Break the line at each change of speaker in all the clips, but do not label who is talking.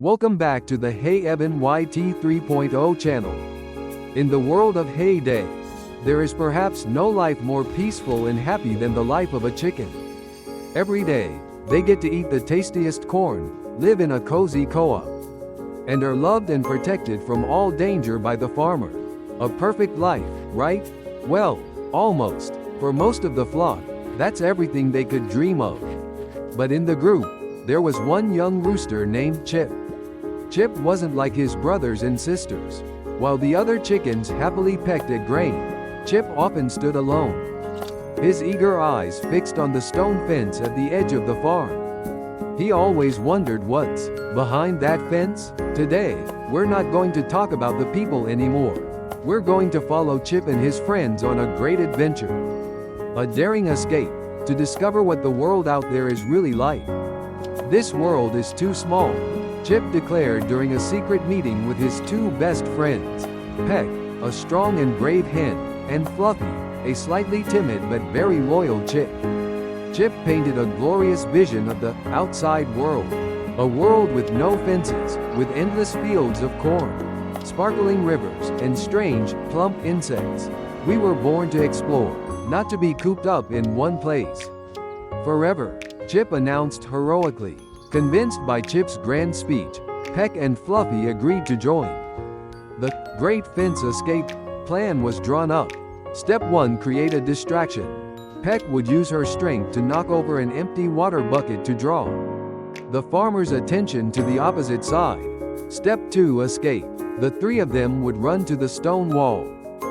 Welcome back to the Hey Evan YT 3.0 channel. In the world of Hey Day, there is perhaps no life more peaceful and happy than the life of a chicken. Every day, they get to eat the tastiest corn, live in a cozy co-op, and are loved and protected from all danger by the farmer. A perfect life, right? Well, almost. For most of the flock, that's everything they could dream of. But in the group, there was one young rooster named Chip. Chip wasn't like his brothers and sisters. While the other chickens happily pecked at grain, Chip often stood alone, his eager eyes fixed on the stone fence at the edge of the farm. He always wondered what's behind that fence. Today, we're not going to talk about the people anymore. We're going to follow Chip and his friends on a great adventure. A daring escape to discover what the world out there is really like. This world is too small, Chip declared during a secret meeting with his two best friends, Peck, a strong and brave hen, and Fluffy, a slightly timid but very loyal chick. Chip painted a glorious vision of the outside world, a world with no fences, with endless fields of corn, sparkling rivers, and strange, plump insects. We were born to explore, not to be cooped up in one place forever, Chip announced heroically. Convinced by Chip's grand speech, Peck and Fluffy agreed to join. The Great Fence Escape plan was drawn up. Step 1: create a distraction. Peck would use her strength to knock over an empty water bucket to draw the farmer's attention to the opposite side. Step 2: escape. The three of them would run to the stone wall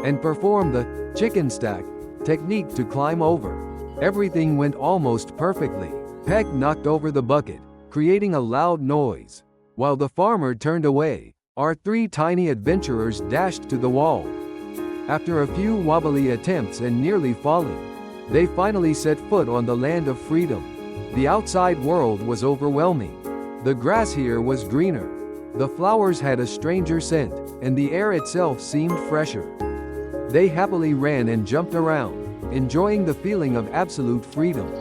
and perform the chicken stack technique to climb over. Everything went almost perfectly. Peck knocked over the bucket, creating a loud noise. While the farmer turned away, our three tiny adventurers dashed to the wall. After a few wobbly attempts and nearly falling, they finally set foot on the land of freedom. The outside world was overwhelming. The grass here was greener. The flowers had a stranger scent, and the air itself seemed fresher. They happily ran and jumped around, enjoying the feeling of absolute freedom.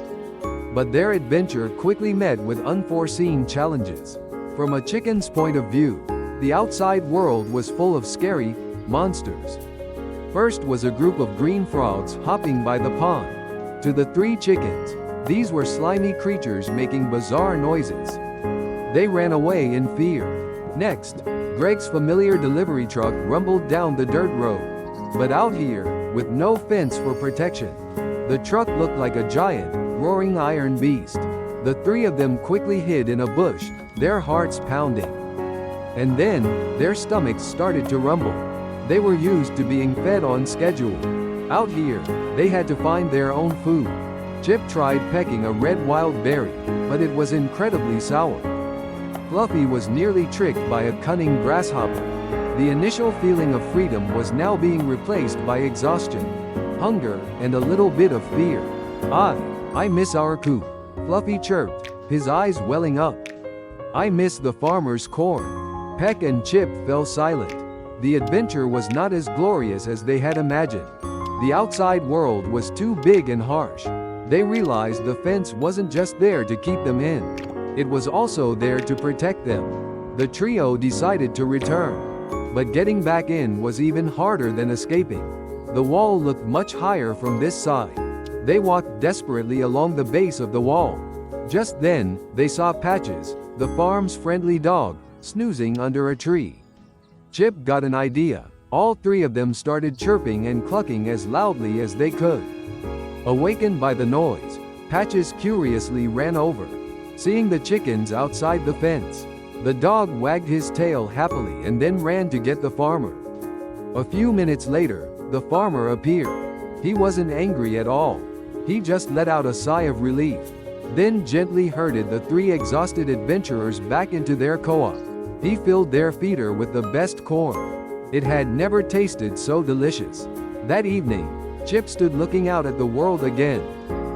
But their adventure quickly met with unforeseen challenges. From a chicken's point of view, the outside world was full of scary monsters. First was a group of green frogs hopping by the pond. To the three chickens, these were slimy creatures making bizarre noises. They ran away in fear. Next, Greg's familiar delivery truck rumbled down the dirt road. But out here, with no fence for protection, the truck looked like a giant, roaring iron beast. The three of them quickly hid in a bush, their hearts pounding. And then, their stomachs started to rumble. They were used to being fed on schedule. Out here, they had to find their own food. Chip tried pecking a red wild berry, but it was incredibly sour. Fluffy was nearly tricked by a cunning grasshopper. The initial feeling of freedom was now being replaced by exhaustion, hunger, and a little bit of fear. I miss our coop, Fluffy chirped, his eyes welling up. I miss the farmer's corn. Peck and Chip fell silent. The adventure was not as glorious as they had imagined. The outside world was too big and harsh. They realized the fence wasn't just there to keep them in. It was also there to protect them. The trio decided to return. But getting back in was even harder than escaping. The wall looked much higher from this side. They walked desperately along the base of the wall. Just then, they saw Patches, the farm's friendly dog, snoozing under a tree. Chip got an idea. All three of them started chirping and clucking as loudly as they could. Awakened by the noise, Patches curiously ran over. Seeing the chickens outside the fence, the dog wagged his tail happily and then ran to get the farmer. A few minutes later, the farmer appeared. He wasn't angry at all. He just let out a sigh of relief, then gently herded the three exhausted adventurers back into their co-op. He filled their feeder with the best corn. It had never tasted so delicious. That evening, Chip stood looking out at the world again,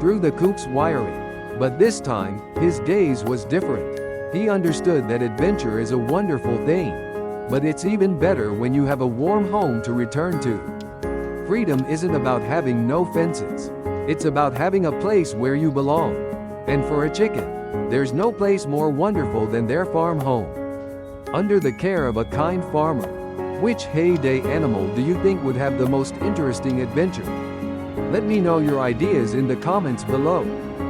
through the coop's wiring. But this time, his gaze was different. He understood that adventure is a wonderful thing, but it's even better when you have a warm home to return to. Freedom isn't about having no fences. It's about having a place where you belong. And for a chicken, there's no place more wonderful than their farm home. under the care of a kind farmer. Which heyday animal do you think would have the most interesting adventure? Let me know your ideas in the comments below.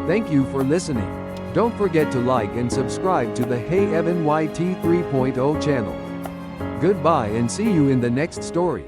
Thank you for listening. Don't forget to like and subscribe to the Hey Evan YT 3.0 channel. Goodbye and see you in the next story.